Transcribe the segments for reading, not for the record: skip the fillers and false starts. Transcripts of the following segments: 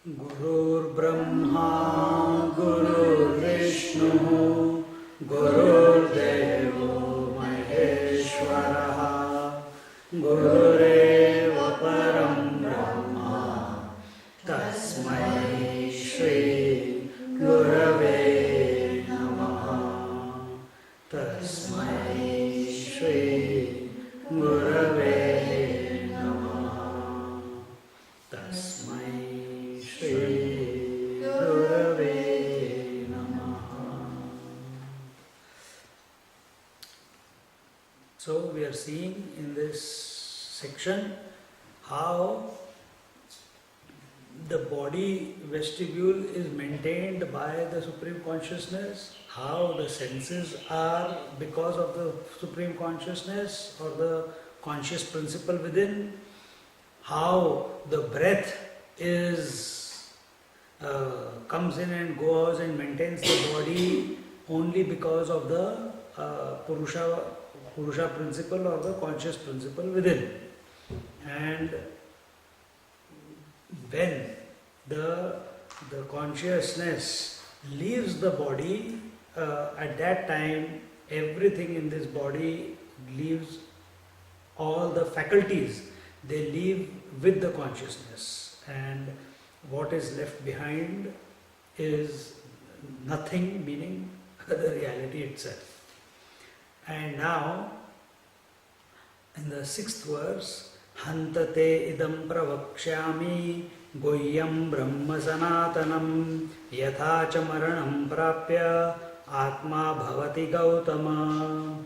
गुरुर्ब्रह्मा गुरुर्विष्णुः गुरुर्देवो महेश्वरः गुरुरेव परं ब्रह्मा तस्मै श्री गुरवे नमः तस्मै श्री गुरवे नमः तस्मै श्री गुरवे नमः. So we are seeing in this section how the body vestibule is maintained by the Supreme Consciousness, how the senses are because of the Supreme Consciousness or the conscious principle within, how the breath is comes in and goes and maintains the body only because of the Purusha principle or the conscious principle within. And when the consciousness leaves the body, at that time everything in this body leaves, all the faculties, they leave with the consciousness, and what is left behind is nothing, meaning the reality itself. And now in the 6th verse, Hantate idam pravakshyami goyam brahma sanatanam yatha cha maranam prapya atma bhavati Gautama.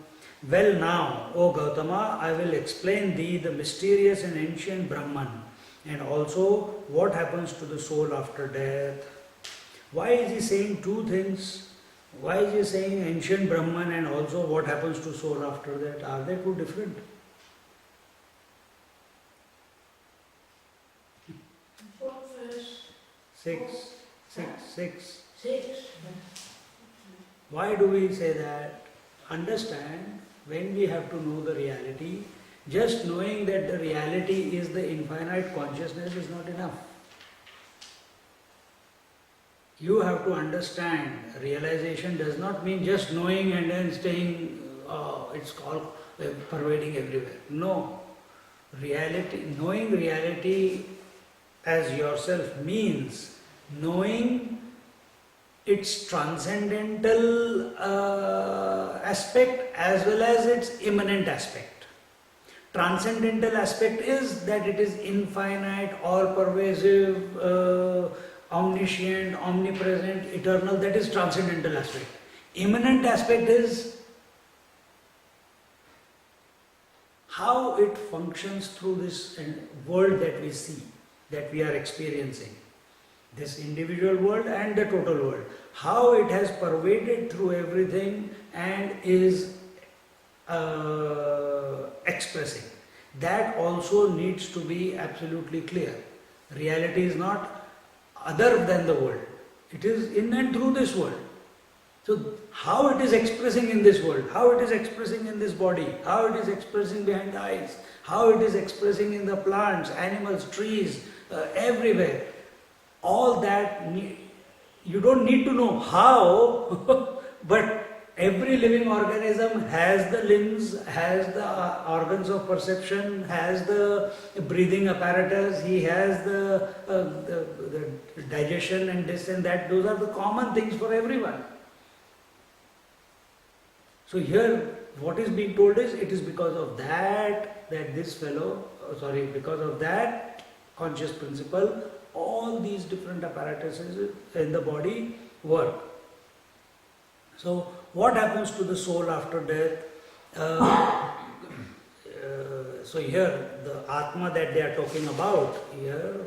Well now, O Gautama, I will explain thee the mysterious and ancient Brahman and also what happens to the soul after death. Why is he saying two things? Why is he saying ancient Brahman and also what happens to soul after that? Are they two different? What verse? 6. 6. Why do we say that? Understand, when we have to know the reality, just knowing that the reality is the infinite consciousness is not enough. You have to understand, realization does not mean just knowing and then staying, it's called pervading everywhere. No. Knowing reality as yourself means knowing its transcendental aspect as well as its immanent aspect. Transcendental aspect is that it is infinite, all-pervasive, omniscient, omnipresent, eternal. That is transcendental aspect. Immanent aspect is how it functions through this world that we see, that we are experiencing. This individual world and the total world. How it has pervaded through everything and is expressing. That also needs to be absolutely clear. Reality is not other than the world. It is in and through this world. So how it is expressing in this world, how it is expressing in this body, how it is expressing behind the eyes, how it is expressing in the plants, animals, trees, everywhere. All that, you don't need to know how, but every living organism has the limbs, has the organs of perception, has the breathing apparatus, he has the digestion and this and that. Those are the common things for everyone. So here what is being told is, it is because of that because of that conscious principle, all these different apparatuses in the body work. So what happens to the soul after death? So here the Atma that they are talking about here,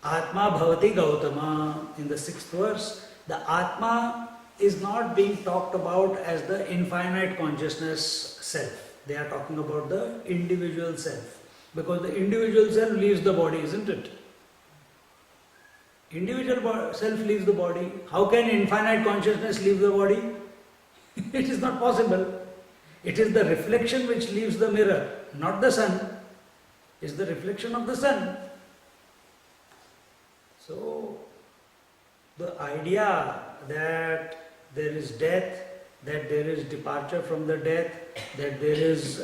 Atma Bhavati Gautama, in the 6th verse, the Atma is not being talked about as the infinite consciousness self. They are talking about the individual self, because the individual self leaves the body, isn't it? Individual self leaves the body. How can infinite consciousness leave the body? It is not possible. It is the reflection which leaves the mirror, not the sun. It's the reflection of the sun. So, the idea that there is death, that there is departure from the death, that there is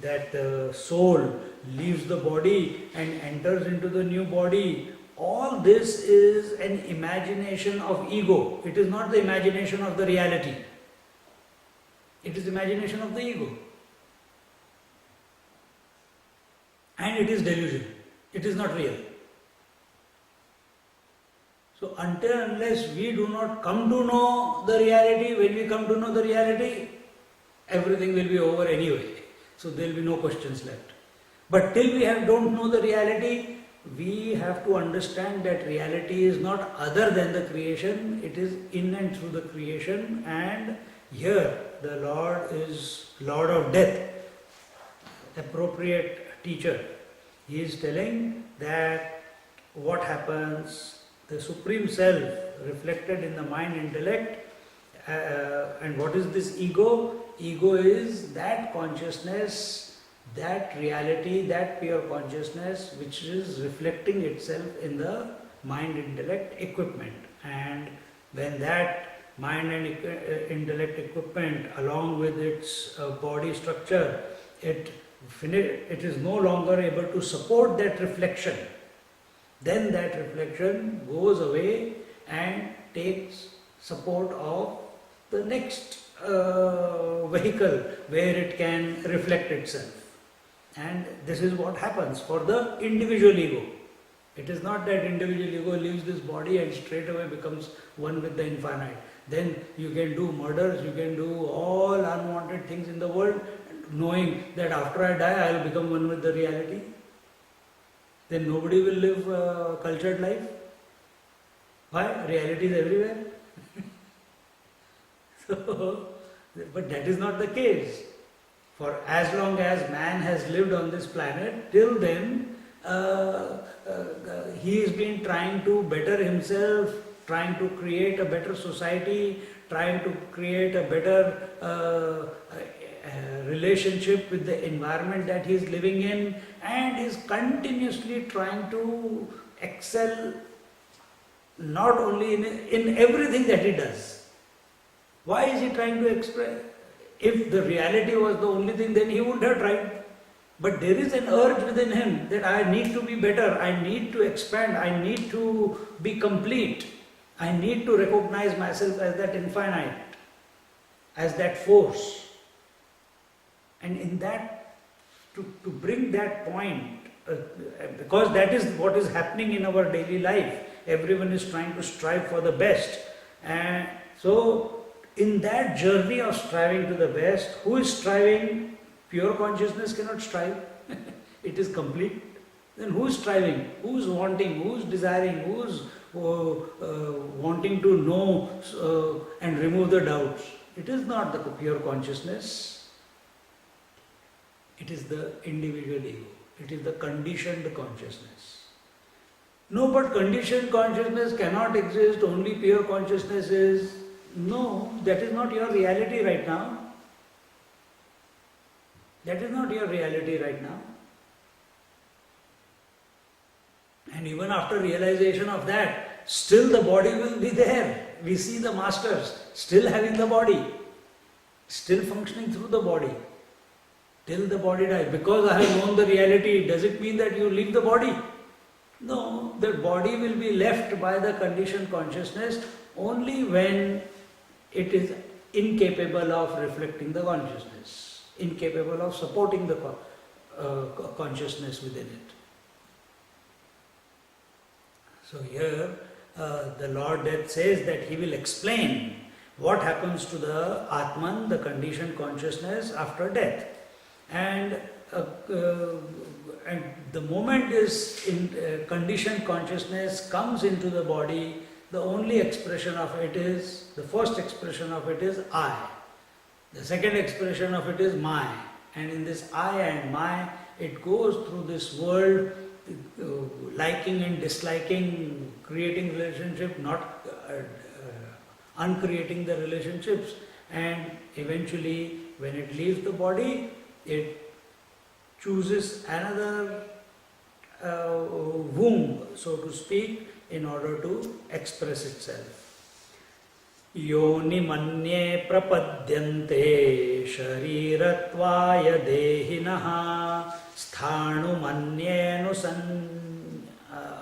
that the soul leaves the body and enters into the new body, all this is an imagination of ego. It is not the imagination of the reality. It is imagination of the ego. And it is delusion. It is not real. So until unless we do not come to know the reality, when we come to know the reality, everything will be over anyway. So there will be no questions left. But till we don't know the reality, we have to understand that reality is not other than the creation, it is in and through the creation, and here the Lord is Lord of death, appropriate teacher. He is telling that what happens, the Supreme Self reflected in the mind intellect, and what is this ego? Ego is that consciousness, that reality, that pure consciousness which is reflecting itself in the mind intellect equipment. And when that mind and intellect equipment along with its body structure, it is no longer able to support that reflection, then that reflection goes away and takes support of the next vehicle where it can reflect itself. And this is what happens for the individual ego. It is not that individual ego leaves this body and straight away becomes one with the infinite. Then you can do murders, you can do all unwanted things in the world, knowing that after I die I will become one with the reality. Then nobody will live a cultured life. Why? Reality is everywhere. So, but that is not the case. For as long as man has lived on this planet, till then he has been trying to better himself, trying to create a better society, trying to create a better relationship with the environment that he is living in, and is continuously trying to excel not only in everything that he does. Why is he trying to express? If the reality was the only thing, then he wouldn't have tried. But there is an urge within him that I need to be better, I need to expand, I need to be complete, I need to recognize myself as that infinite, as that force. And in that, to bring that point, because that is what is happening in our daily life, everyone is trying to strive for the best. And so, in that journey of striving to the best, who is striving? Pure consciousness cannot strive. It is complete. Then who is striving? Who is wanting? Who is desiring? Who is wanting to know and remove the doubts? It is not the pure consciousness. It is the individual ego. It is the conditioned consciousness. No, but conditioned consciousness cannot exist. Only pure consciousness is. No, that is not your reality right now. That is not your reality right now. And even after realization of that, still the body will be there. We see the masters still having the body, still functioning through the body, till the body dies. Because I have known the reality, does it mean that you leave the body? No, the body will be left by the conditioned consciousness only when it is incapable of reflecting the consciousness, incapable of supporting the consciousness within it. So here the Lord Death says that he will explain what happens to the Atman, the conditioned consciousness after death. And the moment this conditioned consciousness comes into the body, the only expression of it is, the first expression of it is I. The second expression of it is my. And in this I and my, it goes through this world, liking and disliking, creating relationship, not uncreating the relationships. And eventually, when it leaves the body, it chooses another womb, so to speak, in order to express itself. Yoni manye prapadyante sharirattvaya dehinaha sthanu manye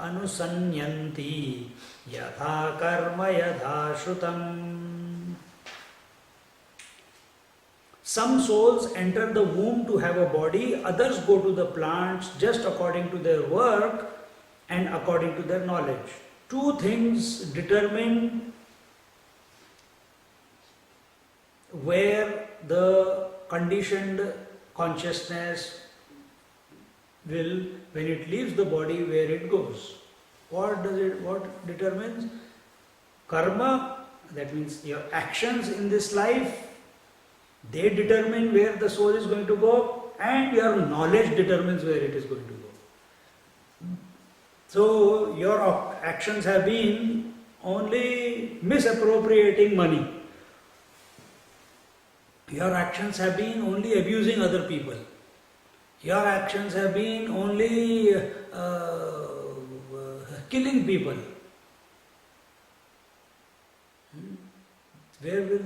anusanyanti yatha karma yatha shrutam. Some souls enter the womb to have a body, others go to the plants just according to their work and according to their knowledge. Two things determine where the conditioned consciousness will, when it leaves the body, where it goes. What determines? Karma, that means your actions in this life, they determine where the soul is going to go, and your knowledge determines where it is going to go. So your actions have been only misappropriating money. Your actions have been only abusing other people. Your actions have been only killing people. Where will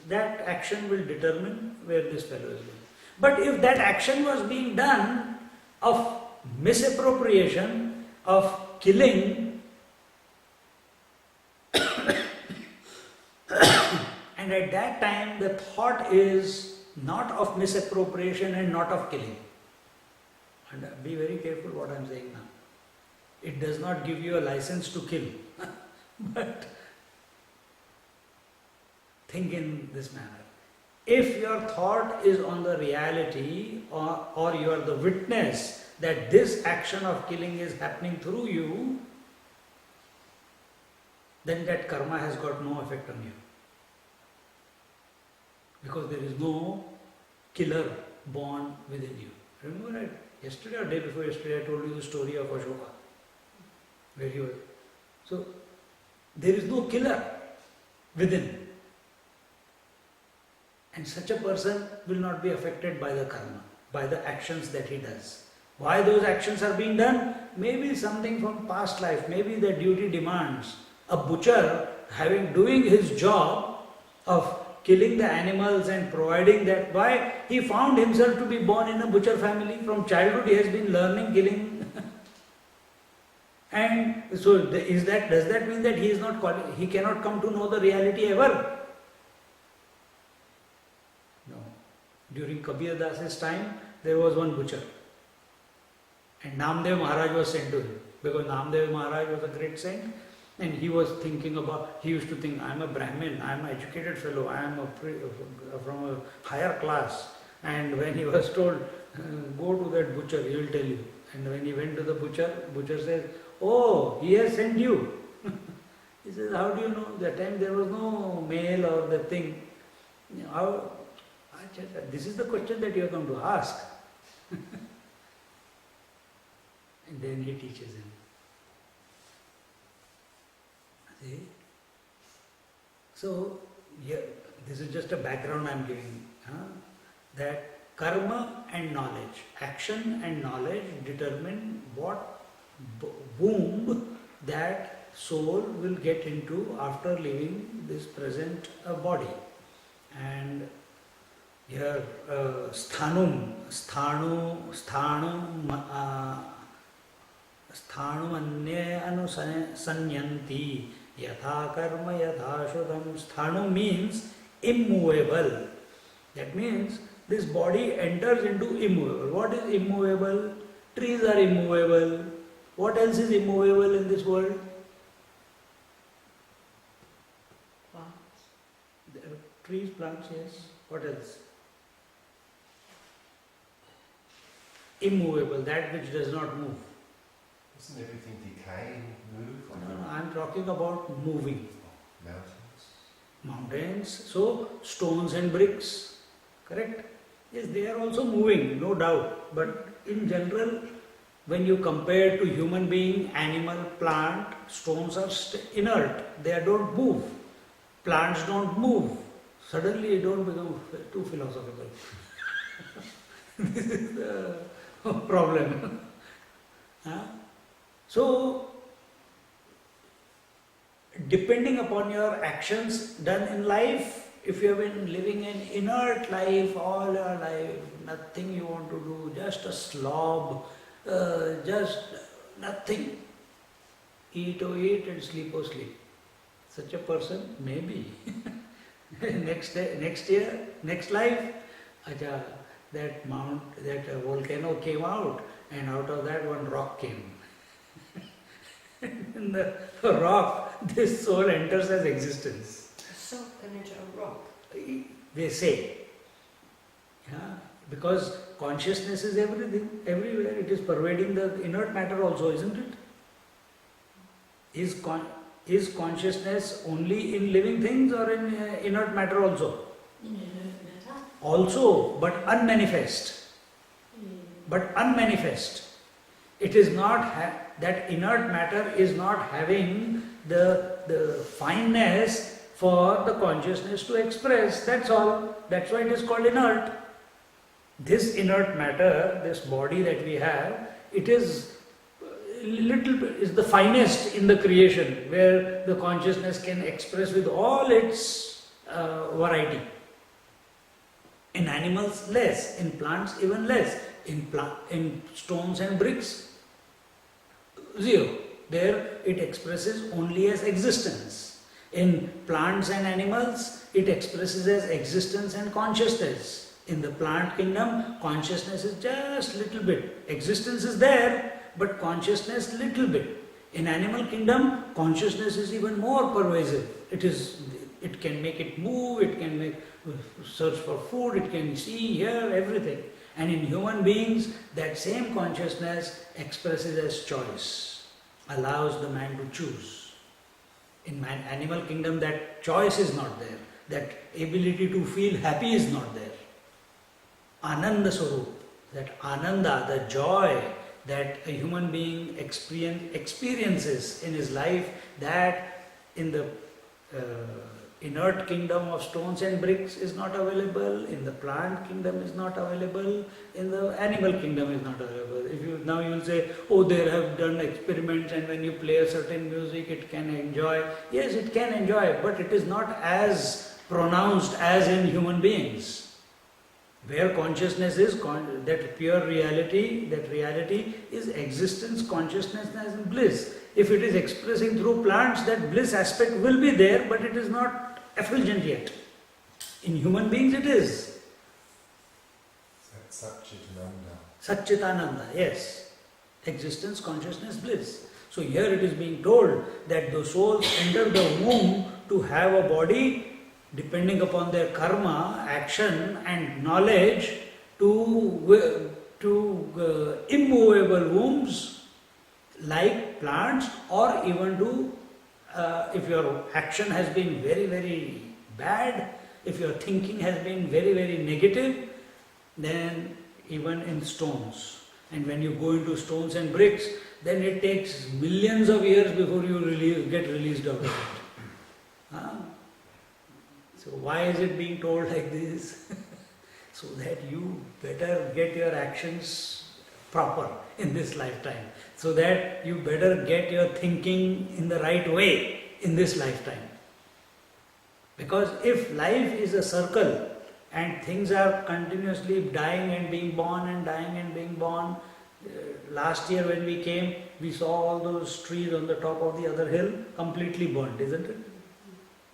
that action will determine where this fellow is going. But if that action was being done of misappropriation, of killing, and at that time the thought is not of misappropriation and not of killing. And be very careful what I am saying now. It does not give you a license to kill. But think in this manner. If your thought is on the reality, or you are the witness that this action of killing is happening through you, then that karma has got no effect on you. Because there is no killer born within you. Remember that yesterday or day before yesterday I told you the story of Ashoka, where he was. So there is no killer within. And such a person will not be affected by the karma, by the actions that he does. Why those actions are being done? Maybe something from past life, maybe the duty demands. A butcher doing his job of killing the animals and providing that. Why? He found himself to be born in a butcher family. From childhood he has been learning killing. And so does that mean that he cannot come to know the reality ever? No. During Kabir Das's time, there was one butcher. And Namdev Maharaj was sent to him. Because Namdev Maharaj was a great saint. And he used to think, I am a Brahmin, I am an educated fellow, I am from a higher class. And when he was told, go to that butcher, he will tell you. And when he went to the butcher says, oh, he has sent you. He says, how do you know? That time there was no mail or the thing. This is the question that you have come to ask. And then he teaches him. See? So, this is just a background I am giving. That karma and knowledge, action and knowledge determine what womb that soul will get into after leaving this present body. And here, sthanum anye anusanyanti yatha karma yatha shrutam. Sthanum means immovable. That means this body enters into immovable. What is immovable? Trees are immovable. What else is immovable in this world? Plants. Trees, plants, yes. What else? Immovable, that which does not move. Doesn't everything decay and move? No, I am talking about moving. Mountains, so stones and bricks, correct? Yes, they are also moving, no doubt. But in general, when you compare to human being, animal, plant, stones are inert. They don't move. Plants don't move. Suddenly you don't become too philosophical. This is the problem. Huh? So, depending upon your actions done in life, if you have been living an inert life all your life, nothing you want to do, just a slob, just nothing, eat or eat and sleep or sleep. Such a person, maybe. next day, next year, next life, acha, that volcano came out, and out of that one rock came. In the rock, this soul enters as existence. A soul can enter a rock. They say. Yeah, because consciousness is everything, everywhere. It is pervading the inert matter also, isn't it? Is consciousness only in living things or in inert matter also? In inert matter. Also, but unmanifest. But unmanifest. It is not that inert matter is not having the fineness for the consciousness to express. That's all. That's why it is called inert. This inert matter, this body that we have, it is is the finest in the creation, where the consciousness can express with all its variety. In animals, less. In plants, even less. In stones and bricks, zero. There it expresses only as existence. In plants and animals, it expresses as existence and consciousness. In the plant kingdom, consciousness is just little bit. Existence is there, but consciousness little bit. In animal kingdom, consciousness is even more pervasive. It can make it move, it can search for food, it can see, hear, everything. And in human beings, that same consciousness expresses as choice, allows the man to choose. In animal kingdom, that choice is not there. That ability to feel happy is not there. Ananda Swarup, that Ananda, the joy that a human being experiences in his life, that in the inert kingdom of stones and bricks is not available, in the plant kingdom is not available, in the animal kingdom is not available. If you now you will say, oh, they have done experiments and when you play a certain music it can enjoy. Yes, it can enjoy, but it is not as pronounced as in human beings. Where consciousness is, that pure reality, that reality is existence, consciousness and bliss. If it is expressing through plants, that bliss aspect will be there, but it is not effulgent yet. In human beings it is. Satchitananda. Satchitananda, yes. Existence, consciousness, bliss. So here it is being told that the souls enter the womb to have a body depending upon their karma, action and knowledge to immovable wombs like plants, or even to, if your action has been very, very bad, if your thinking has been very, very negative, then even in stones. And when you go into stones and bricks, then it takes millions of years before you get released out of it. Huh? So why is it being told like this? So that you better get your actions proper in this lifetime. So that you better get your thinking in the right way in this lifetime. Because if life is a circle and things are continuously dying and being born and dying and being born, last year when we came, we saw all those trees on the top of the other hill completely burnt, isn't it?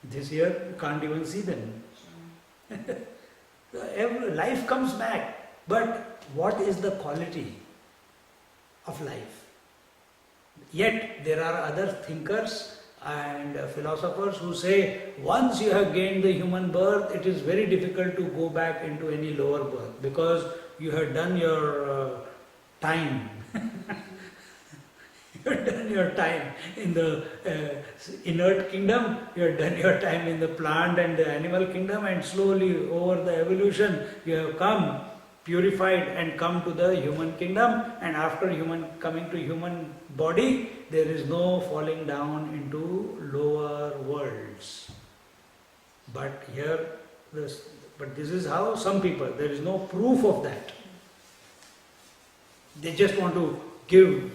This year you can't even see them. Life comes back, but what is the quality of life? Yet there are other thinkers and philosophers who say once you have gained the human birth, it is very difficult to go back into any lower birth because you have done your time. You have done your time in the inert kingdom, you have done your time in the plant and the animal kingdom, and slowly over the evolution you have come purified and come to the human kingdom, and after coming to human body, there is no falling down into lower worlds. But this is how some people, there is no proof of that. They just want to give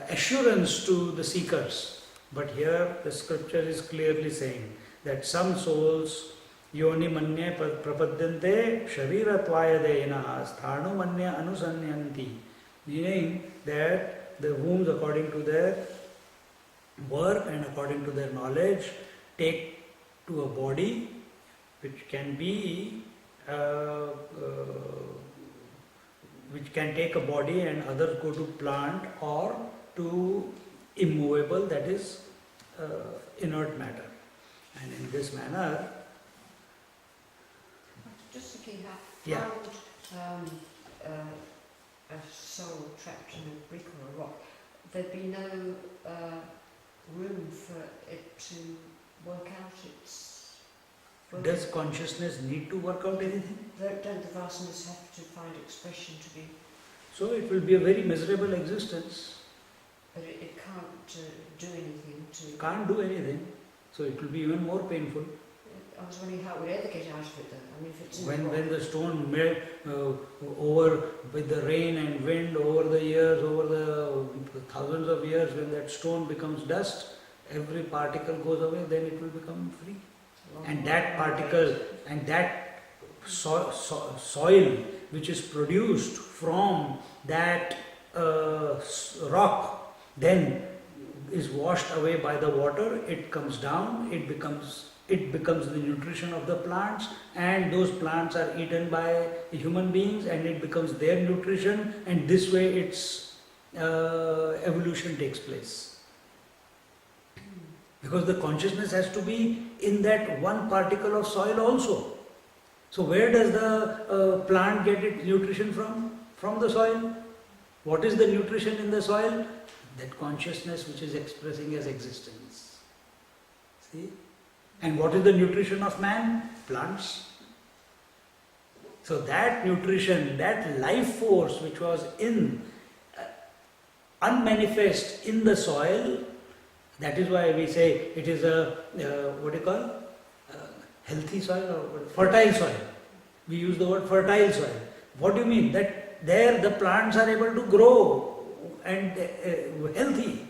assurance to the seekers. But here the scripture is clearly saying that some souls yoni manye prapadyante shariratvaya deyana sthanu manya anusanyanti, meaning that the wombs, according to their work and according to their knowledge, take to a body which can be which can take a body, and others go to plant or to immovable, that is inert matter. And in this manner, Just to keep up, Yeah. how would a soul trapped in a brick or a rock, there'd be no room for it to work out its... does consciousness need to work out anything? Don't the vasanas have to find expression to be... So it will be a very miserable existence. But it can't do anything to... Can't do anything. So it will be even more painful. I was wondering how it would ever get out of it though. I mean, if it's in a When rock. the stone melt over with the rain and wind over the years, over the thousands of years, when that stone becomes dust, every particle goes away, then it will become free. And that particle and that soil which is produced from that rock then is washed away by the water, it comes down, it becomes the nutrition of the plants, and those plants are eaten by human beings and it becomes their nutrition, and this way its evolution takes place. Because the consciousness has to be in that one particle of soil also. So where does the plant get its nutrition from? From the soil. What is the nutrition in the soil? That consciousness which is expressing as existence. See? And what is the nutrition of man? Plants. So that nutrition, that life force which was in unmanifest in the soil, that is why we say it is a, what do you call, healthy soil or fertile soil. We use the word fertile soil. What do you mean? That there the plants are able to grow and healthy.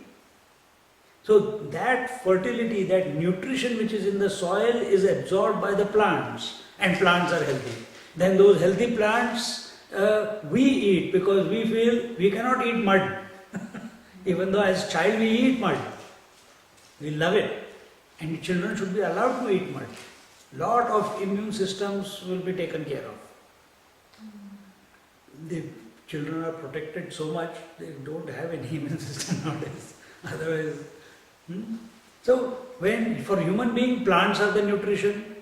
So that fertility, that nutrition which is in the soil is absorbed by the plants, and plants are healthy. Then those healthy plants we eat because we feel we cannot eat mud. Even though as child we eat mud. We love it. And children should be allowed to eat mud. Lot of immune systems will be taken care of. The children are protected so much, they don't have any immune system nowadays. Otherwise, So when for human being, plants are the nutrition.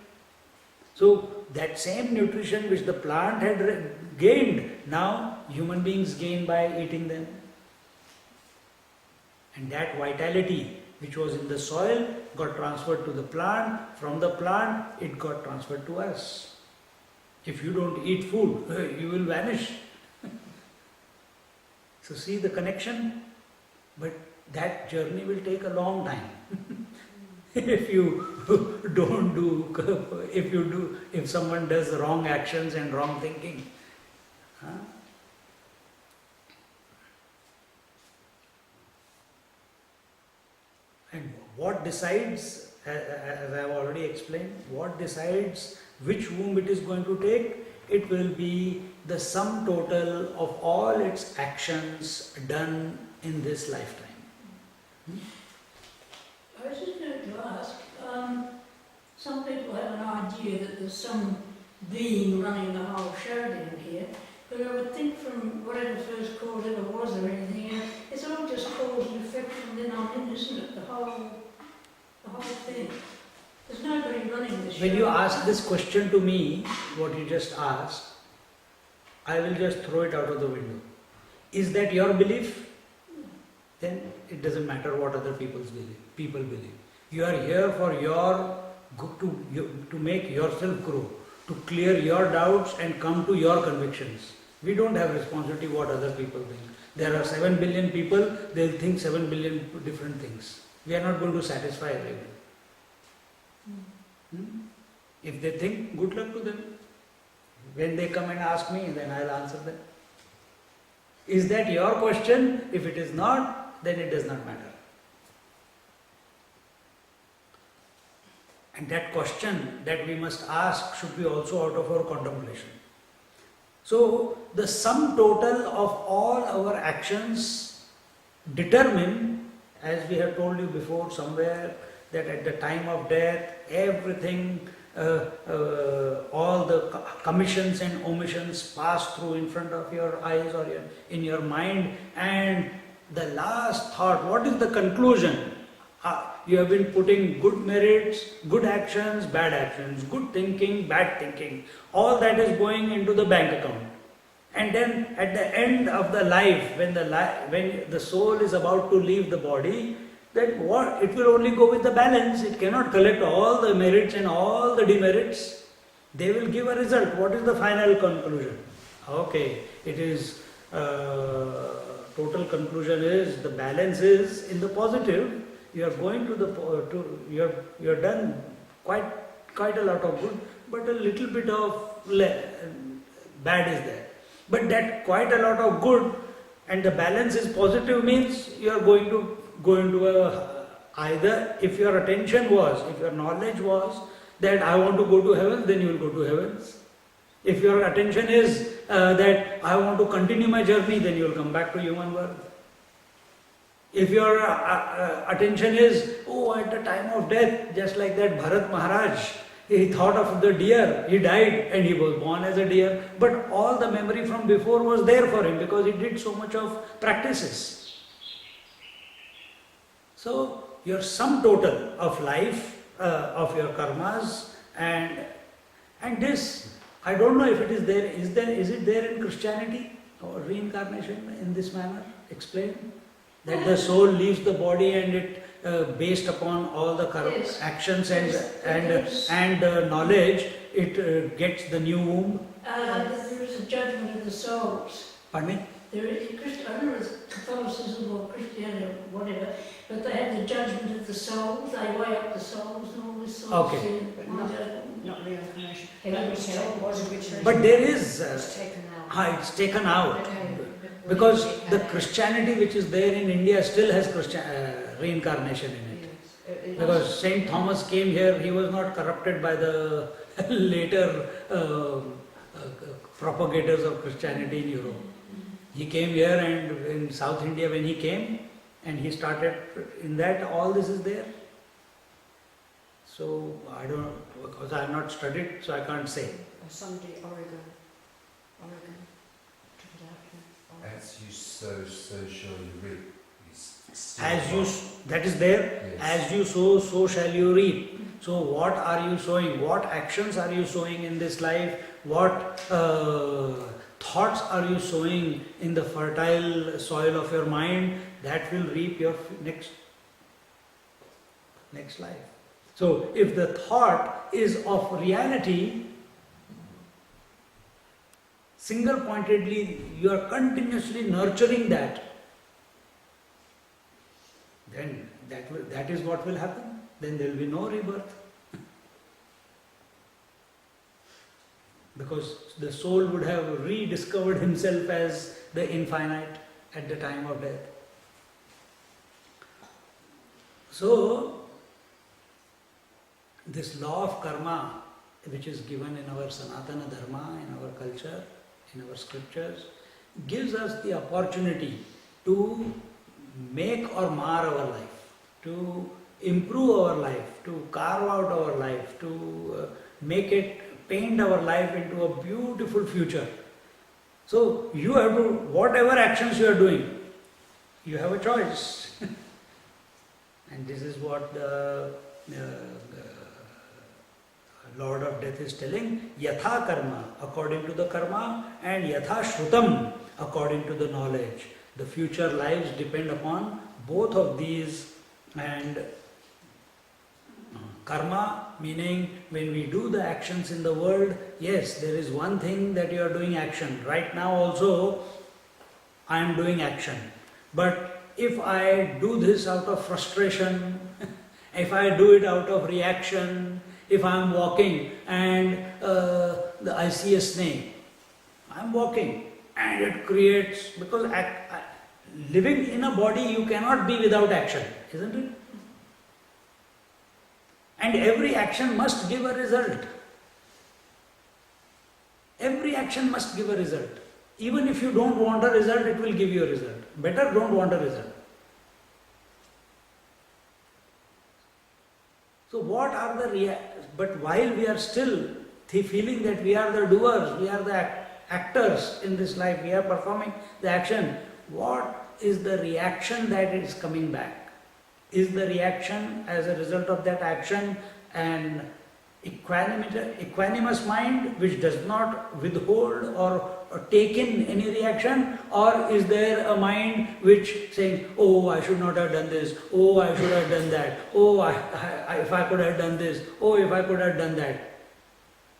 So that same nutrition which the plant had gained, now human beings gain by eating them. And that vitality which was in the soil got transferred to the plant. From the plant, it got transferred to us. If you don't eat food, you will vanish. So see the connection? But that journey will take a long time. If you don't do, if someone does wrong actions and wrong thinking. And what decides, as I have already explained, what decides which womb it is going to take? It will be the sum total of all its actions done in this lifetime. I was just going to ask, some people have an idea that there's some being running the whole show down here, but I would think from whatever first cause ever was or anything, it's all just cause and effect from then on in, isn't it? The whole thing. There's nobody running this show. When you ask this question to me, what you just asked, I will just throw it out of the window. Is that your belief? Then it doesn't matter what other people believe. You are here for to make yourself grow, to clear your doubts and come to your convictions. We don't have responsibility what other people think. There are 7 billion people, they'll think 7 billion different things. We are not going to satisfy everyone. If they think, good luck to them. When they come and ask me, then I'll answer them. Is that your question? If it is not, then it does not matter. And that question that we must ask should be also out of our contemplation. So, the sum total of all our actions determine, as we have told you before somewhere, that at the time of death, everything, all the commissions and omissions pass through in front of your eyes or in your mind, and the last thought, what is the conclusion? You have been putting good merits, good actions, bad actions, good thinking, bad thinking. All that is going into the bank account. And then at the end of the life, when the soul is about to leave the body, then what? It will only go with the balance. It cannot collect all the merits and all the demerits. They will give a result. What is the final conclusion? Okay, it is, total conclusion is the balance is in the positive. You are going you are done quite a lot of good, but a little bit of bad is there. But that quite a lot of good and the balance is positive means you are going to go into either if your attention was, if your knowledge was that I want to go to heaven, then you will go to heavens. If your attention is that I want to continue my journey, then you will come back to human birth. If your attention is, at the time of death, just like that Bharat Maharaj, he thought of the deer, he died and he was born as a deer, but all the memory from before was there for him because he did so much of practices. So, your sum total of life, of your karmas and this, I don't know if it is there, is it there in Christianity or reincarnation in this manner explained? That the soul leaves the body and it, based upon all the Yes. actions Yes, and knowledge, it gets the new womb. There is a judgment of the souls. Pardon me? There is, I don't know if it's Catholicism or Christianity or whatever, but they have the judgment of the souls, they weigh up the souls and all this sort Okay. of thing. But not reincarnation. Heaven But hell was originally. But there is, It's taken out. it's taken out. Okay. Because It the had- Christianity which is there in India still has reincarnation in it. Yes. It Because Saint Thomas came here, he was not corrupted by the later propagators of Christianity in Europe. He came here and in South India when he came and he started in that, all this is there. So I don't, because I have not studied, so I can't say. Someday Oregon took it out here. Oregon. As you sow, so shall you reap. Is still As you, wrong. that is there, Yes. as you sow, so shall you reap. So what are you sowing? What actions are you sowing in this life? What thoughts are you sowing in the fertile soil of your mind? That will reap your next life. So if the thought is of reality, single pointedly you are continuously nurturing that, then that is what will happen. Then there will be no rebirth. Because the soul would have rediscovered himself as the infinite at the time of death. So, this law of karma, which is given in our Sanatana Dharma, in our culture, in our scriptures, gives us the opportunity to make or mar our life, to improve our life, to carve out our life, to paint our life into a beautiful future. So you have to, whatever actions you are doing, you have a choice. And this is what the Lord of Death is telling, yatha karma, according to the karma, and yatha shrutam, according to the knowledge. The future lives depend upon both of these. And karma, meaning when we do the actions in the world, yes, there is one thing that you are doing action. Right now also, I am doing action. But if I do this out of frustration, if I do it out of reaction, if I am walking and I see a snake, I am walking. and it creates, because living in a body you cannot be without action, isn't it? And every action must give a result. Every action must give a result. Even if you don't want a result, it will give you a result. Better don't want a result. So what are the but while we are still feeling that we are the doers, we are the actors in this life, we are performing the action, what is the reaction that is coming back? Is the reaction as a result of that action an equanimous mind which does not withhold or take in any reaction, or is there a mind which saying, oh, I should not have done this, oh, I should have done that, oh, if I could have done this, oh, if I could have done that?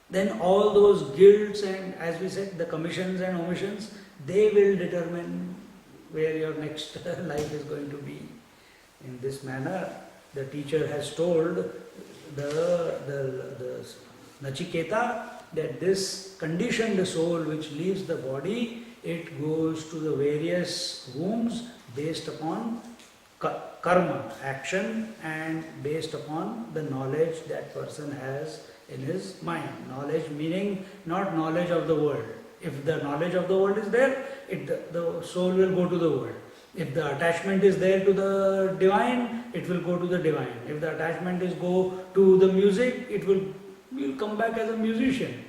Then all those guilts and, as we said, the commissions and omissions, they will determine where your next life is going to be. In this manner, the teacher has told the Nachiketa that this conditioned soul which leaves the body, it goes to the various wombs based upon karma, action, and based upon the knowledge that person has in his mind. Knowledge meaning not knowledge of the world. If the knowledge of the world is there, the soul will go to the world. If the attachment is there to the divine, it will go to the divine. If the attachment is go to the music, it will come back as a musician.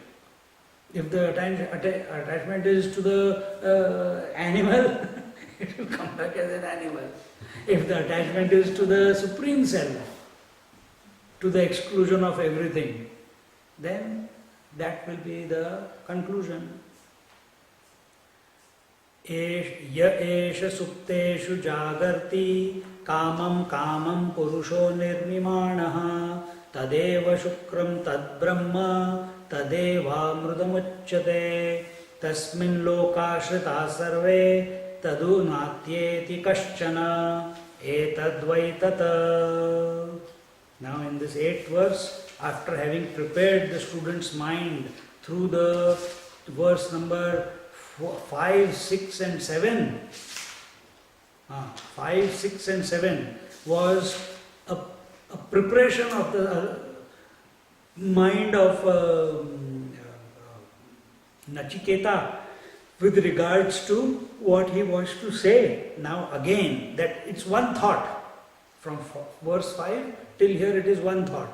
If the attachment is to the animal, it will come back as an animal. If the attachment is to the Supreme Self, to the exclusion of everything, then that will be the conclusion. य एष सुप्तेषु जागर्ति कामं कामं पुरुषो निर्मिमाणः तदेव शुक्रं तद्ब्रह्म तदेवामृतमुच्यते तस्मिन् लोकाश्रिताः सर्वे तदु नात्येति कश्चन एतद्वै तत्. Now in this 8th verse, after having prepared the student's mind through the verse number 5, 6 and 7, 5, 6 and 7 was a preparation of the mind of Nachiketa with regards to what he wants to say. Now again, that it's one thought. From verse 5 till here it is one thought.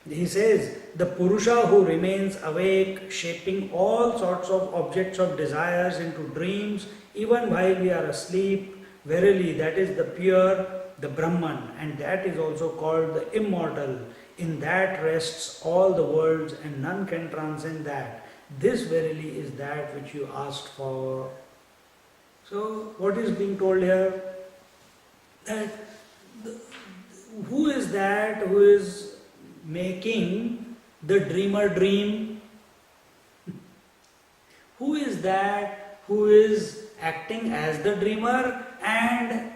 He says, the Purusha who remains awake, shaping all sorts of objects of desires into dreams, even while we are asleep, verily that is the pure, the Brahman, and that is also called the immortal. In that rests all the worlds, and none can transcend that. This verily is that which you asked for. So, what is being told here? That who is that who is making the dreamer dream? Who is that who is acting as the dreamer and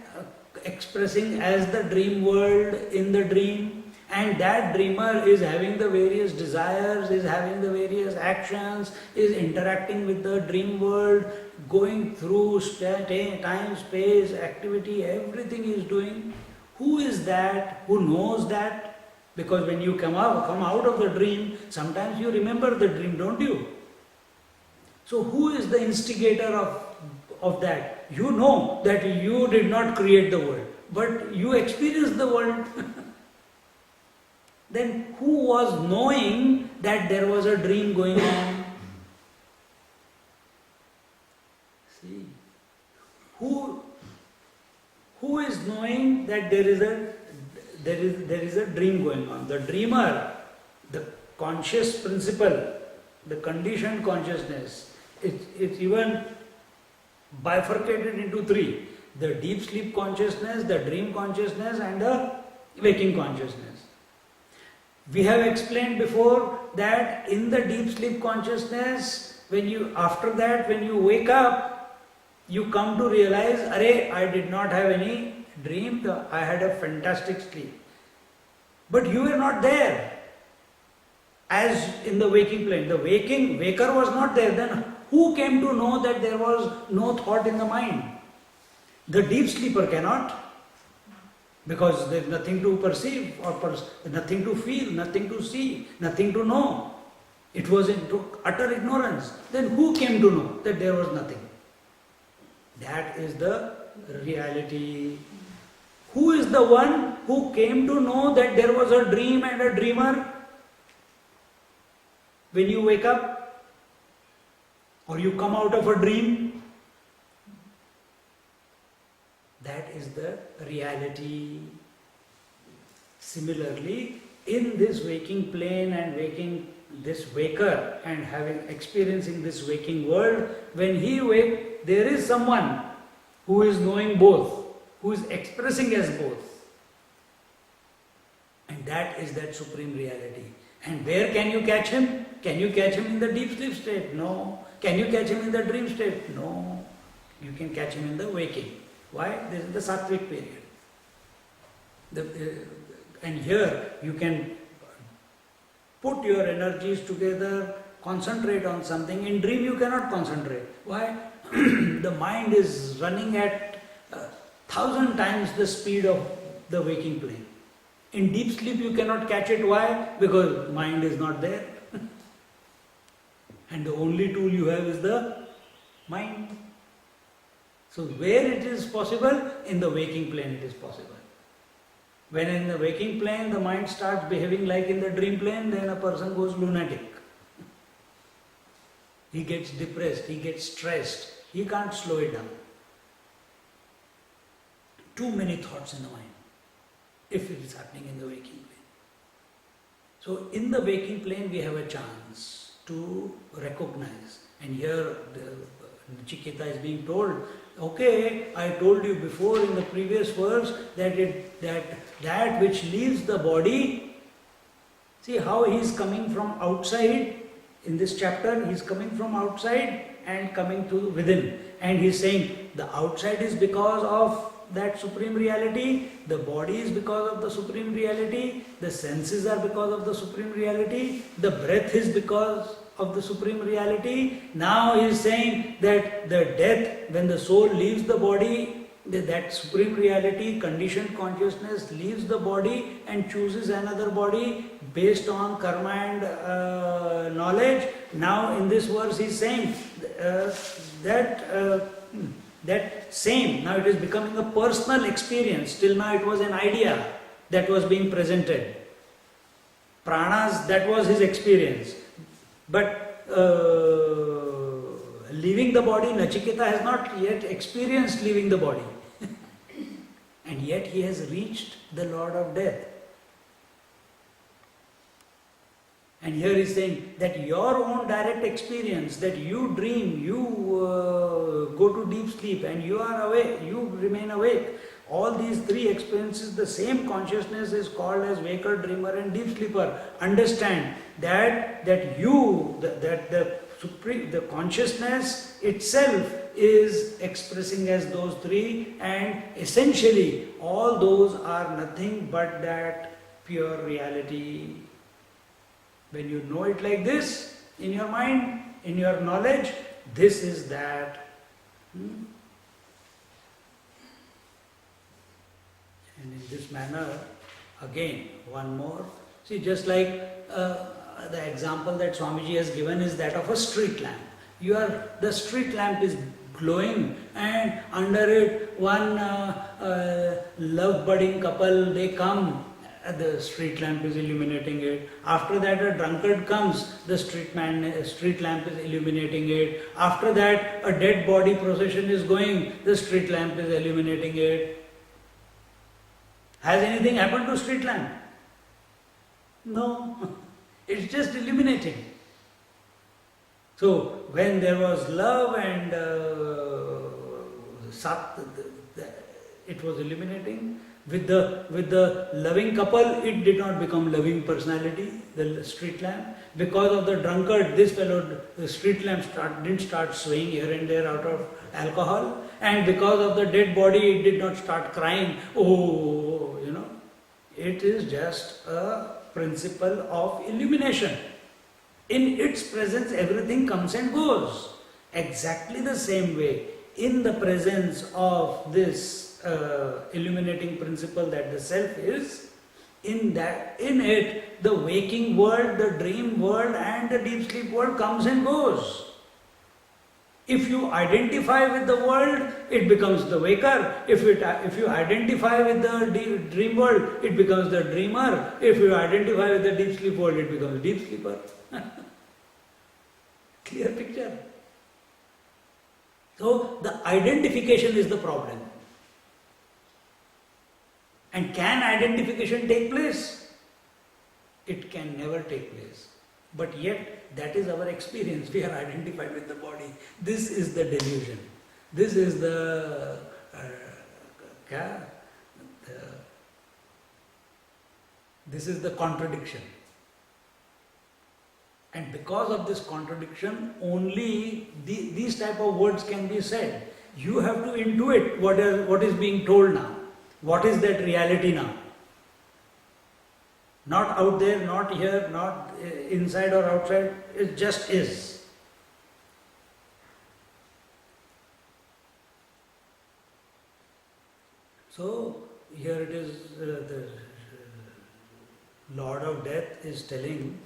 expressing as the dream world in the dream? And that dreamer is having the various desires, is having the various actions, is interacting with the dream world, going through time, space, activity, everything he is doing. Who is that who knows that? Because when you come out of the dream, sometimes you remember the dream, don't you? So who is the instigator of that? You know that you did not create the world, but you experienced the world. Then who was knowing that there was a dream going on? See, who is knowing that there is a dream going on? The dreamer, the conscious principle, the conditioned consciousness, it's even bifurcated into 3. The deep sleep consciousness, the dream consciousness and the waking consciousness. We have explained before that in the deep sleep consciousness, when you wake up, you come to realize, I did not have any dream, I had a fantastic sleep. But you were not there. as in the waking plane. The waker was not there. Then who came to know that there was no thought in the mind? The deep sleeper cannot, because there is nothing to perceive or nothing to feel, nothing to see, nothing to know. It was into utter ignorance. Then who came to know that there was nothing? That is the reality. Who is the one who came to know that there was a dream and a dreamer? When you wake up or you come out of a dream, that is the reality. Similarly, in this waking plane and this waker and experiencing this waking world, when he wakes, there is someone who is knowing both, who is expressing as both. And that is that supreme reality. And where can you catch him? Can you catch him in the deep sleep state? No. Can you catch him in the dream state? No. You can catch him in the waking. Why? This is the sattvic period. And here you can put your energies together, concentrate on something. In dream you cannot concentrate. Why? The mind is running at 1,000 times the speed of the waking plane. In deep sleep you cannot catch it. Why? Because mind is not there. And the only tool you have is the mind. So where it is possible? In the waking plane it is possible. When in the waking plane the mind starts behaving like in the dream plane, then a person goes lunatic. He gets depressed, he gets stressed, he can't slow it down. Too many thoughts in the mind, if it is happening in the waking plane. So in the waking plane we have a chance to recognize. And here Nachiketa is being told, okay, I told you before in the previous verse that which leaves the body, see how he is coming from outside. In this chapter he is coming from outside and coming to within. And he is saying the outside is because of that supreme reality, the body is because of the supreme reality, the senses are because of the supreme reality, the breath is because of the supreme reality. Now he is saying that the death, when the soul leaves the body, that supreme reality, conditioned consciousness leaves the body and chooses another body based on karma and knowledge. Now in this verse he is saying that same, now it is becoming a personal experience. Till now it was an idea that was being presented. Pranas, that was his experience. But leaving the body, Nachiketa has not yet experienced leaving the body. And yet he has reached the Lord of Death. And here he is saying that your own direct experience, that you dream, you go to deep sleep and you are awake, you remain awake. All these three experiences, the same consciousness is called as waker, dreamer and deep sleeper. Understand that the consciousness itself is expressing as those three, and essentially all those are nothing but that pure reality. When you know it like this, in your mind, in your knowledge, this is that. And in this manner, again, one more. See, just like the example that Swamiji has given is that of a street lamp. The street lamp is glowing, and under it one love-budding couple, they come. The street lamp is illuminating it. After that a drunkard comes, the street lamp is illuminating it. After that a dead body procession is going, the street lamp is illuminating it. Has anything happened to street lamp? No, it's just illuminating. So when there was love and sat, it was illuminating. With the loving couple, it did not become loving personality, the street lamp. Because of the drunkard, this fellow, the street lamp didn't start swaying here and there out of alcohol. And because of the dead body, it did not start crying. Oh, it is just a principle of illumination. In its presence, everything comes and goes. Exactly the same way, in the presence of this illuminating principle that the self is, in it, the waking world, the dream world, and the deep sleep world comes and goes. If you identify with the world, it becomes the waker. If you identify with the dream world, it becomes the dreamer. If you identify with the deep sleep world, it becomes deep sleeper. Clear picture. So the identification is the problem. And can identification take place? It can never take place. But yet, that is our experience. We are identified with the body. This is the delusion. This is this is the contradiction. And because of this contradiction, only these type of words can be said. You have to intuit what is being told now. What is that reality now? Not out there, not here, not inside or outside, it just is. So, here it is, the Lord of Death is telling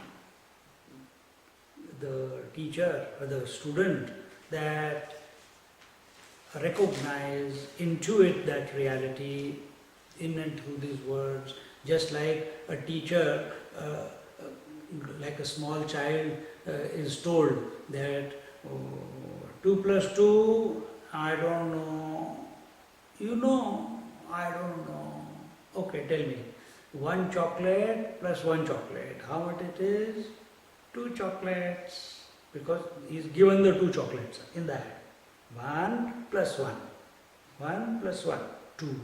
the teacher or the student that recognize, intuit that reality in and through these words, just like a teacher, like a small child is told that 2 plus 2, I don't know, you know, I don't know. Okay, tell me, 1 chocolate plus 1 chocolate, how much it is? 2 chocolates, because he is given the 2 chocolates in the hand. 1 plus 1, 1 plus 1, 2.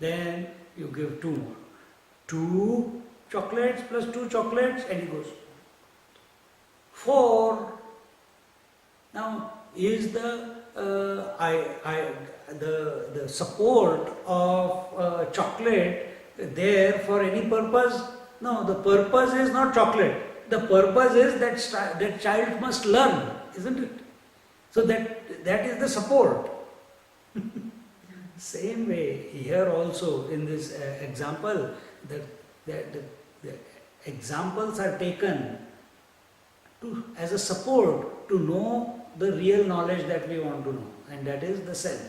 Then you give 2 more. 2 chocolates plus 2 chocolates, and he goes 4. Now, is the support of chocolate there for any purpose? No, the purpose is not chocolate. The purpose is that child must learn, isn't it? So that is the support. Same way, here also in this example, the examples are taken as a support to know the real knowledge that we want to know, and that is the self.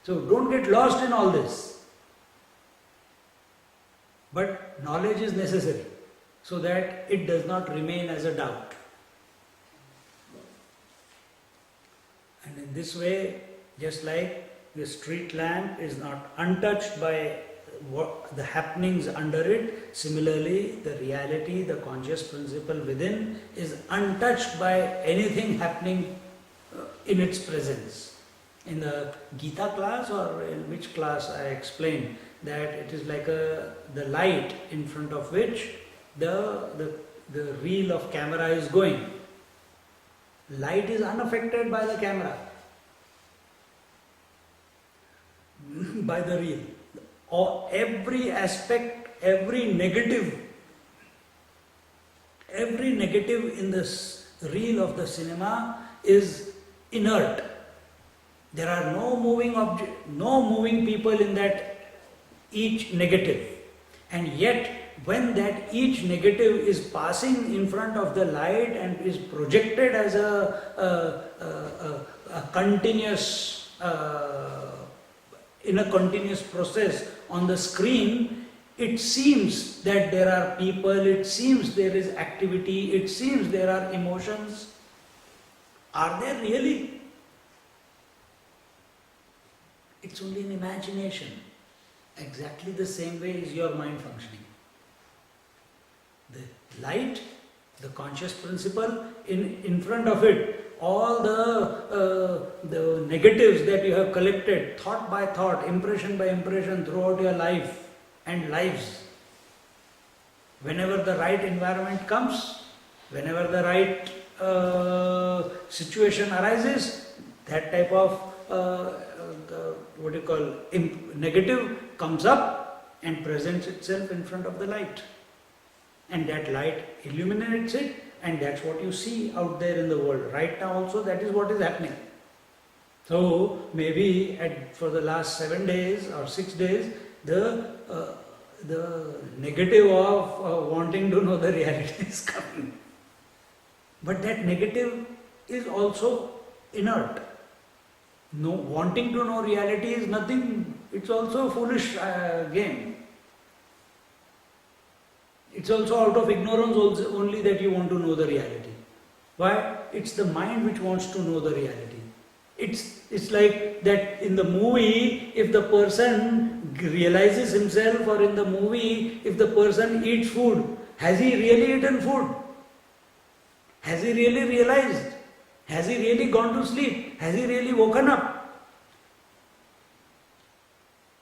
So don't get lost in all this. But knowledge is necessary so that it does not remain as a doubt. And in this way, just like the street lamp is not untouched by the happenings under it, similarly the reality, the conscious principle within is untouched by anything happening in its presence. In the Gita class, or in which class, I explained that it is like the light in front of which the reel of camera is going. Light is unaffected by the camera, by the reel. Or every aspect, every negative in this reel of the cinema is inert. There are no moving people in that each negative. And yet, when that each negative is passing in front of the light and is projected as a continuous, in a continuous process on the screen, it seems that there are people, it seems there is activity, it seems there are emotions. Are there really? It's only an imagination. Exactly the same way is your mind functioning. The light, the conscious principle, in front of it, all the negatives that you have collected, thought by thought, impression by impression throughout your life and lives. Whenever the right environment comes, whenever the right situation arises, that type of negative comes up and presents itself in front of the light. And that light illuminates it, and that's what you see out there in the world. Right now also that is what is happening. So maybe for the last 7 days or 6 days, the negative of wanting to know the reality is coming. But that negative is also inert. No, wanting to know reality is nothing, it's also a foolish game. It's also out of ignorance also only that you want to know the reality. Why? It's the mind which wants to know the reality. It's like that in the movie, if the person realizes himself, or in the movie, if the person eats food, has he really eaten food? Has he really realized? Has he really gone to sleep? Has he really woken up?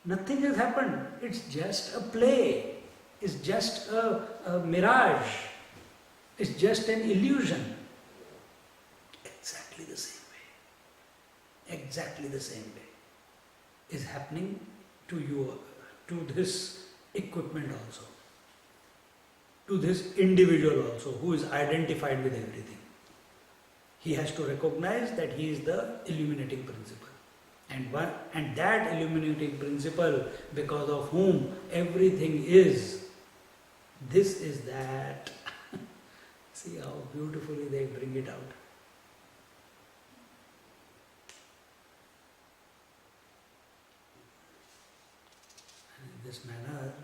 Nothing has happened. It's just a play. It's just a mirage. It's just an illusion. Exactly the same way. Exactly the same way is happening to you, to this equipment also, to this individual also who is identified with everything. He has to recognize that he is the illuminating principle. And that illuminating principle, because of whom everything is, this is that. See how beautifully they bring it out. And in this manner,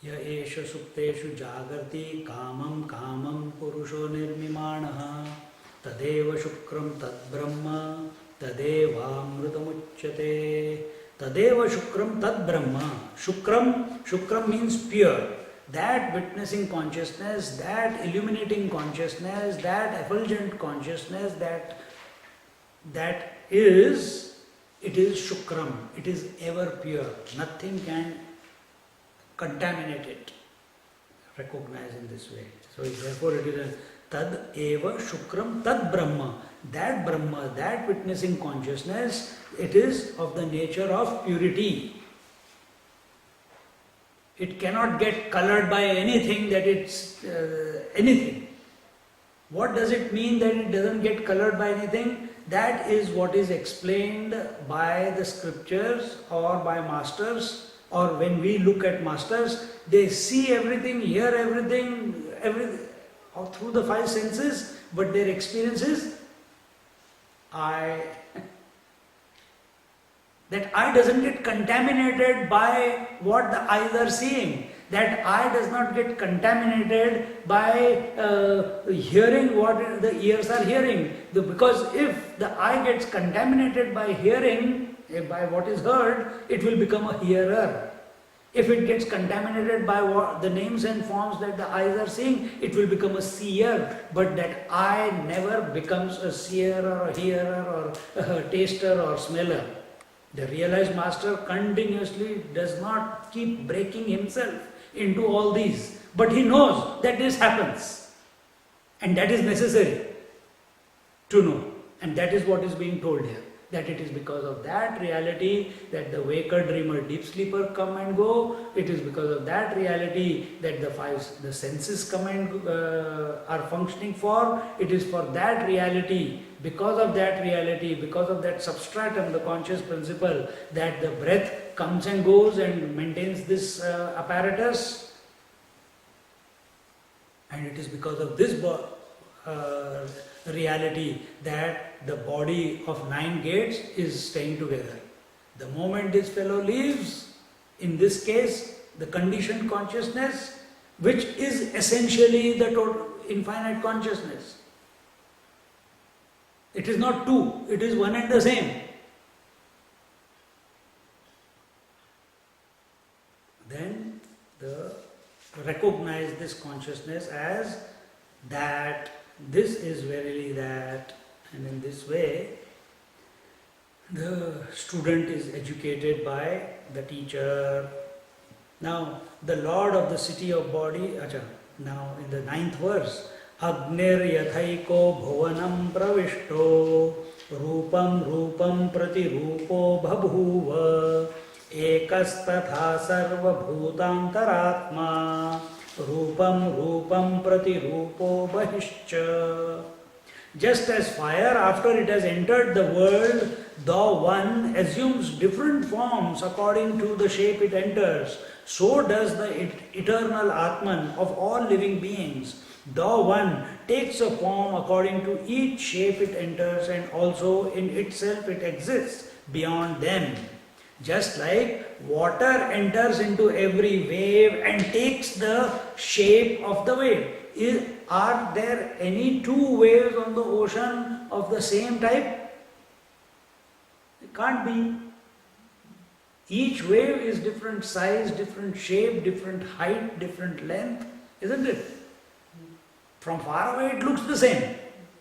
य एष सुप्तेषु जागर्ति कामं कामं पुरुषो निर्मिमाणः तदेव शुक्रं तद्ब्रह्म तदेवामृतमुच्यते तदेव शुक्रम तद्ब्रह्म shukram means pure, that witnessing consciousness, that illuminating consciousness, that effulgent consciousness, that is, it is shukram, it is ever pure, nothing can contaminate it. Recognize in this way. So therefore it is a tad eva shukram tad brahma. That Brahma, that witnessing consciousness, it is of the nature of purity. It cannot get colored by anything that it's anything. What does it mean that it doesn't get colored by anything? That is what is explained by the scriptures or by masters, or when we look at masters, they see everything, hear everything, or through the five senses, but their experience is that I doesn't get contaminated by what the eyes are seeing. That eye does not get contaminated by hearing what the ears are hearing. Because if the eye gets contaminated by hearing, by what is heard, it will become a hearer. If it gets contaminated by what the names and forms that the eyes are seeing, it will become a seer. But that eye never becomes a seer or a hearer or a taster or smeller. The realized master continuously does not keep breaking himself into all these. But he knows that this happens. And that is necessary to know. And that is what is being told here. That it is because of that reality that the waker, dreamer, deep sleeper come and go. It is because of that reality that the senses come and are functioning for. It is for that reality, because of that reality, because of that substratum, the conscious principle, that the breath comes and goes and maintains this apparatus. And it is because of this reality that the body of 9 gates is staying together. The moment this fellow leaves, in this case, the conditioned consciousness, which is essentially the total infinite consciousness. It is not two, it is one and the same. Then recognize this consciousness as that this is verily that, and in this way the student is educated by the teacher. Now the Lord of the city of body, now in the 9th verse, Agnir yathaiko bhuvanam pravishto rupam rupam prati rupo bhabhuva ekastatha sarva bhutantaratma Rupam rupam prati rupo bahischa. Just as fire, after it has entered the world, the one assumes different forms according to the shape it enters. So does the eternal Atman of all living beings. The one takes a form according to each shape it enters, and also in itself it exists beyond them. Just like water enters into every wave and takes the shape of the wave. Are there any two waves on the ocean of the same type? It can't be. Each wave is different size, different shape, different height, different length, isn't it? From far away it looks the same.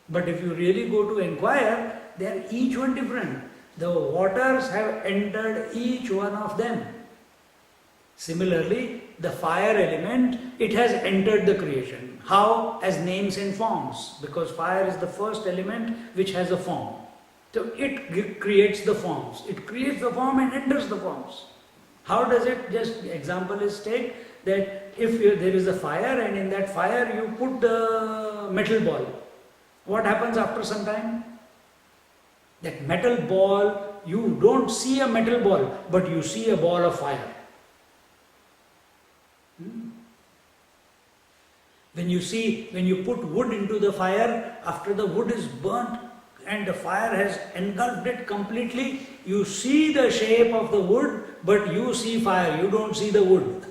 But if you really go to inquire, they are each one different. The waters have entered each one of them. Similarly, the fire element, it has entered the creation. How? As names and forms. Because fire is the first element which has a form. So it creates the forms. It creates the form and enters the forms. How does it? Just example is take that if there is a fire and in that fire you put the metal ball. What happens after some time? That metal ball, you don't see a metal ball, but you see a ball of fire. When you put wood into the fire, after the wood is burnt and the fire has engulfed it completely, you see the shape of the wood, but you see fire, you don't see the wood.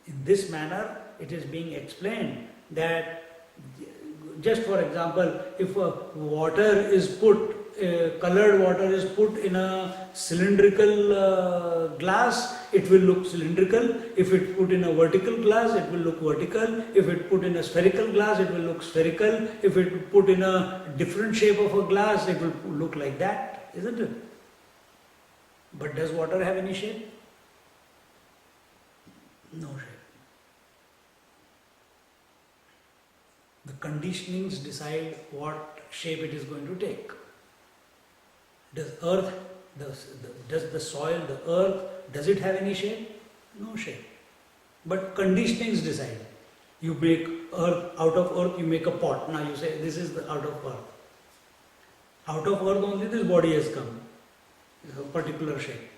In this manner, it is being explained that, just for example, if water is put, colored water is put in a cylindrical glass, it will look cylindrical. If it put in a vertical glass, it will look vertical. If it put in a spherical glass, it will look spherical. If it put in a different shape of a glass, it will look like that, isn't it? But does water have any shape? No shape. The conditionings decide what shape it is going to take. Does the soil, the earth, does it have any shape? No shape. But conditionings decide. You make earth, out of earth you make a pot. Now you say this is out of earth. Out of earth only this body has come. It's a particular shape.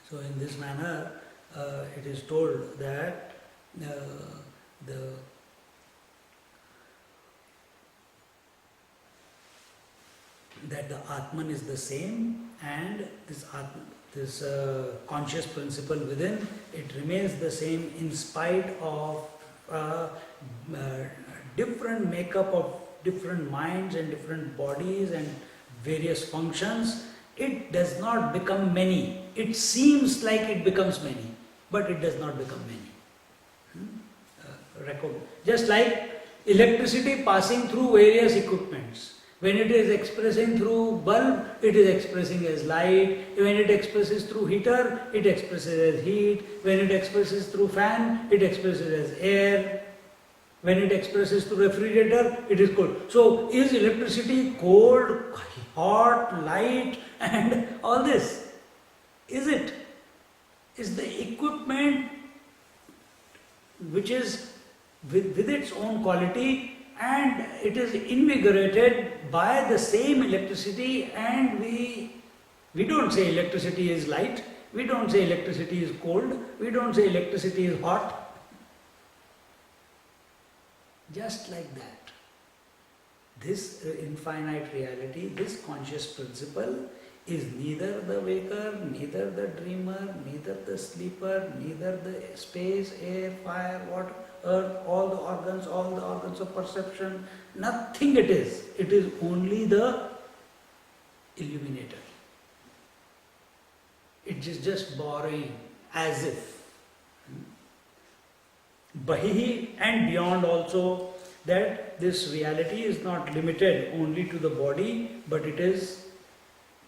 So in this manner, it is told that that the Atman is the same, and this conscious principle within, it remains the same in spite of different makeup of different minds and different bodies and various functions. It does not become many. It seems like it becomes many, but it does not become many. Just like electricity passing through various equipments. When it is expressing through bulb, it is expressing as light. When it expresses through heater, it expresses as heat. When it expresses through fan, it expresses as air. When it expresses through refrigerator, it is cold. So, is electricity cold, hot, light, and all this? Is it? Is the equipment which is with its own quality, and it is invigorated by the same electricity, and we don't say electricity is light, we don't say electricity is cold, we don't say electricity is hot. Just like that. This infinite reality, this conscious principle is neither the waker, neither the dreamer, neither the sleeper, neither the space, air, fire, water, earth, all the organs of perception, nothing it is. It is only the illuminator. It is just borrowing as if. Bahihi and beyond also, that this reality is not limited only to the body, but it is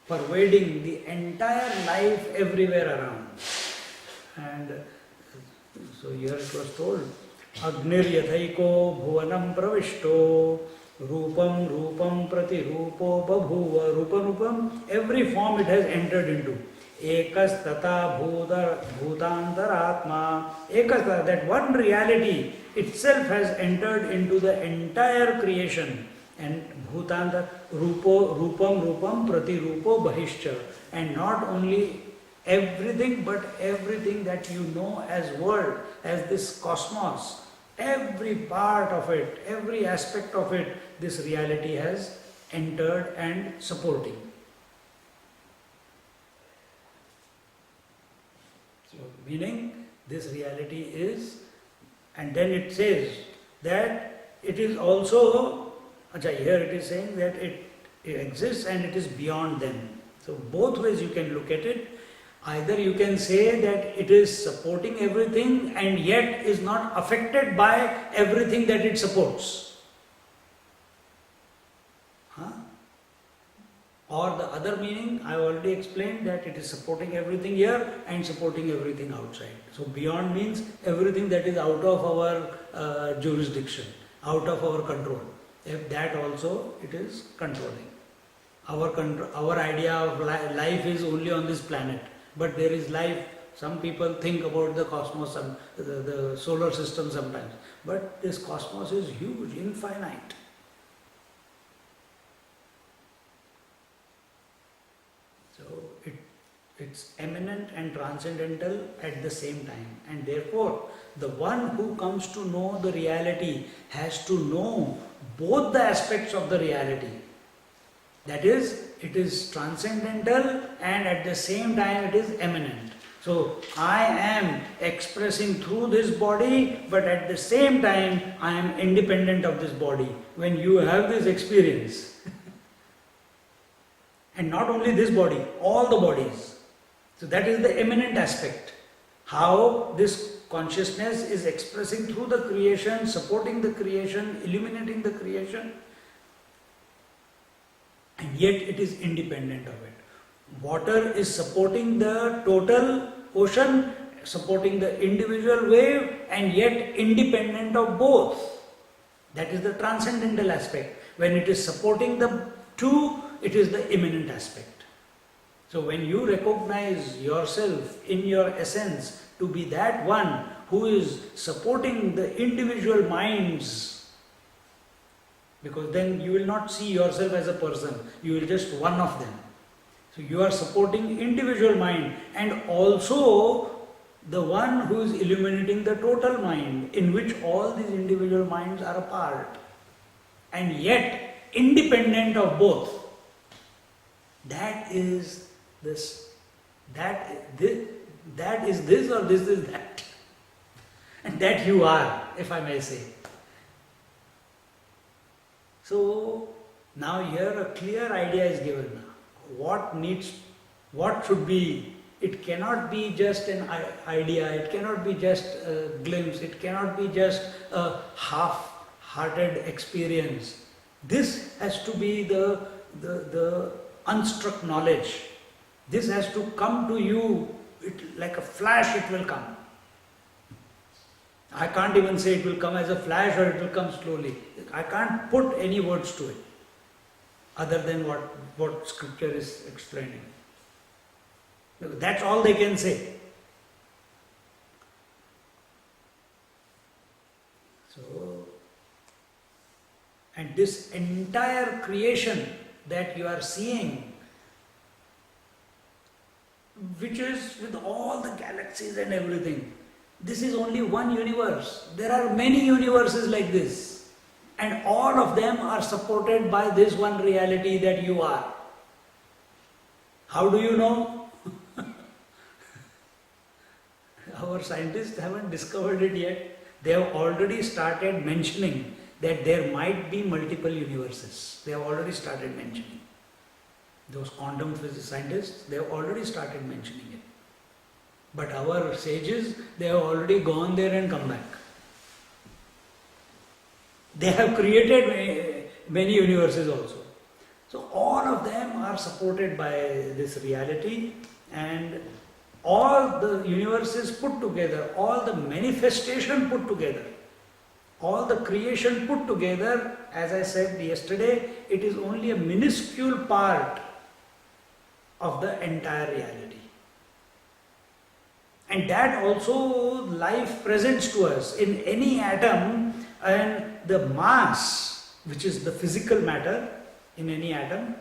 pervading the entire life everywhere around. And so here it was told, Agnir yathaiko bhuvanam pravishto rupam rupam prati rupo babhuva. Rupam, every form it has entered into. Ekas tata bhutantaratma. Ekas tata, that one reality itself has entered into the entire creation. And bhutantar, rupam prati rupo bahishcha. And not only everything, but everything that you know as world, as this cosmos, every part of it, every aspect of it, this reality has entered and supporting. So, meaning this reality is, and then it says that it is also, here it is saying that it exists and it is beyond them. So both ways you can look at it. Either you can say that it is supporting everything and yet is not affected by everything that it supports. Or the other meaning, I already explained that it is supporting everything here and supporting everything outside. So beyond means everything that is out of our jurisdiction, out of our control. If that also it is controlling. Our idea of life is only on this planet, but there is life. Some people think about the cosmos, the solar system sometimes, but this cosmos is huge, infinite. So it's eminent and transcendental at the same time, and therefore the one who comes to know the reality has to know both the aspects of the reality. That is, it is transcendental and at the same time it is eminent. So I am expressing through this body, but at the same time I am independent of this body. When you have this experience, and not only this body, all the bodies. So that is the eminent aspect. How this consciousness is expressing through the creation, supporting the creation, illuminating the creation, and yet it is independent of it. Water is supporting the total ocean, supporting the individual wave, and yet independent of both. That is the transcendental aspect. When it is supporting the two, it is the immanent aspect. So when you recognize yourself in your essence to be that one who is supporting the individual minds, because then you will not see yourself as a person, you will just one of them. So you are supporting individual mind and also the one who is illuminating the total mind, in which all these individual minds are a part, and yet independent of both. That is this, that is this, or this is that. And that you are, if I may say. So now here a clear idea is given now. What should be. It cannot be just an idea, it cannot be just a glimpse, it cannot be just a half-hearted experience. This has to be the unstruck knowledge. This has to come to you, like a flash it will come. I can't even say it will come as a flash or it will come slowly. I can't put any words to it other than what scripture is explaining. That's all they can say. So, and this entire creation that you are seeing, which is with all the galaxies and everything, this is only one universe. There are many universes like this, and all of them are supported by this one reality that you are. How do you know? Our scientists haven't discovered it yet. They have already started mentioning that there might be multiple universes. They have already started mentioning. Those quantum physics scientists, they have already started mentioning it. But our sages, they have already gone there and come back. They have created many universes also. So all of them are supported by this reality, and all the universes put together, all the manifestation put together, all the creation put together, as I said yesterday, it is only a minuscule part of the entire reality. And that also life presents to us in any atom, and the mass, which is the physical matter in any atom,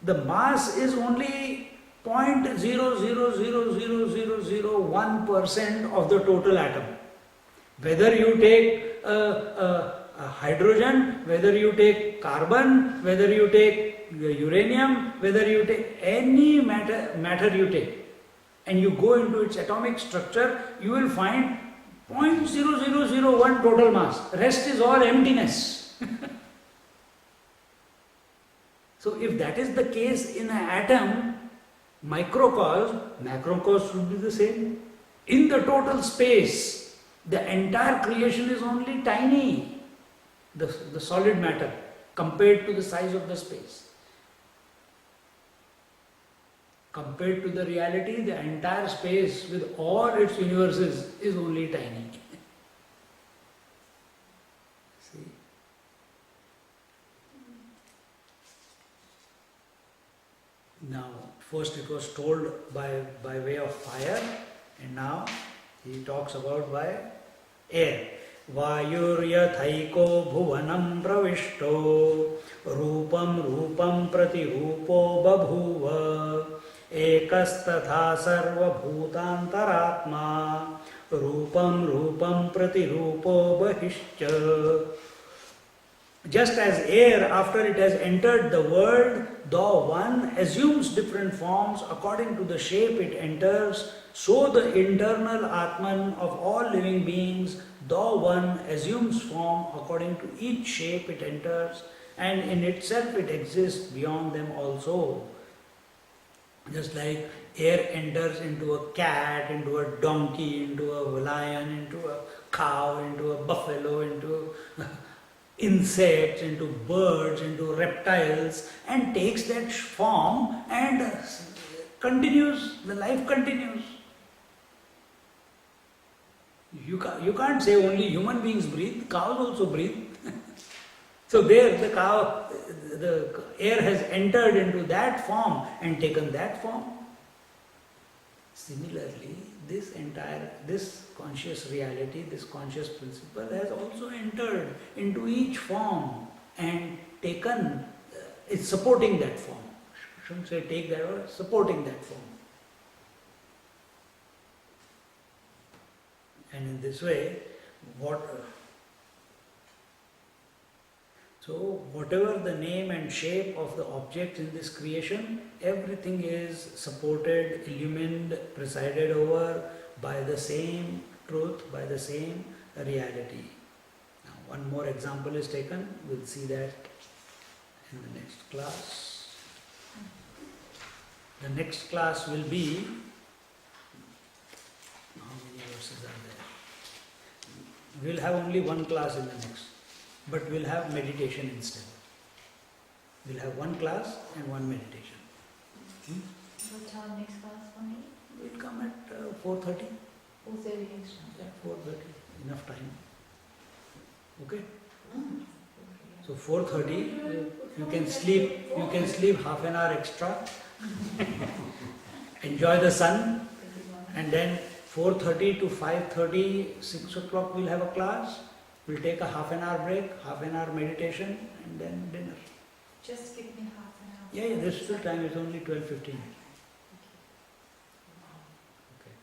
the mass is only 0.000001% of the total atom. Whether you take hydrogen, whether you take carbon, whether you take uranium, whether you take any matter you take, and you go into its atomic structure, you will find 0.0001 total mass. Rest is all emptiness. So if that is the case in an atom, microcosm, macrocosm should be the same. In the total space, the entire creation is only tiny, the solid matter, compared to the size of the space. Compared to the reality, the entire space with all its universes is only tiny. See? Now, first it was told by way of fire, and now he talks about by air. Vayuryathayiko bhuvanam pravishto rupam rupam pratirupo babhuva ekastatha sarva bhutantaratma rupam rupam pratirupo bahishcha. Just as air, after it has entered the world, though one assumes different forms according to the shape it enters, so the internal Atman of all living beings, though one assumes form according to each shape it enters, and in itself it exists beyond them also. Just like air enters into a cat, into a donkey, into a lion, into a cow, into a buffalo, into insects, into birds, into reptiles, and takes that form and continues, the life continues. You can't say only human beings breathe, cows also breathe. So there the air has entered into that form and taken that form. Similarly, this conscious reality, this conscious principle has also entered into each form and taken, it's supporting that form. I shouldn't say take that word, supporting that form. And in this way, whatever the name and shape of the object in this creation, everything is supported, illumined, presided over by the same truth, by the same reality. Now, one more example is taken. We'll see that in the next class. The next class will be, how many verses are there? We'll have only one class in the next, but we'll have meditation instead. We'll have one class and one meditation. What time next class for me? We'll come at 4:30. 4:30 extra. Yeah, 4:30. Enough time. Okay? So 4:30, you can sleep half an hour extra. Enjoy the sun, and then 4:30 to 5:30, 6 o'clock we'll have a class. We'll take a half an hour break, half an hour meditation, and then dinner. Just give me half an hour. Yeah, there's still time, it's only 12:15. Okay.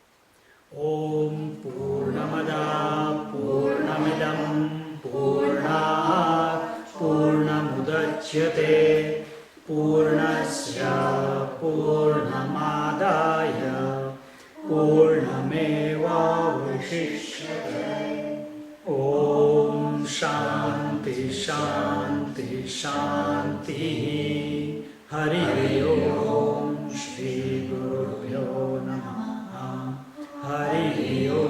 Om Purnamada Purnamidam Purnat Purnamudachyate Purnasya Purnamadaya Purnameva Vishishyate. Om Shanti Shanti Shanti. Hari Om Shri Guru Namah. Hari Om.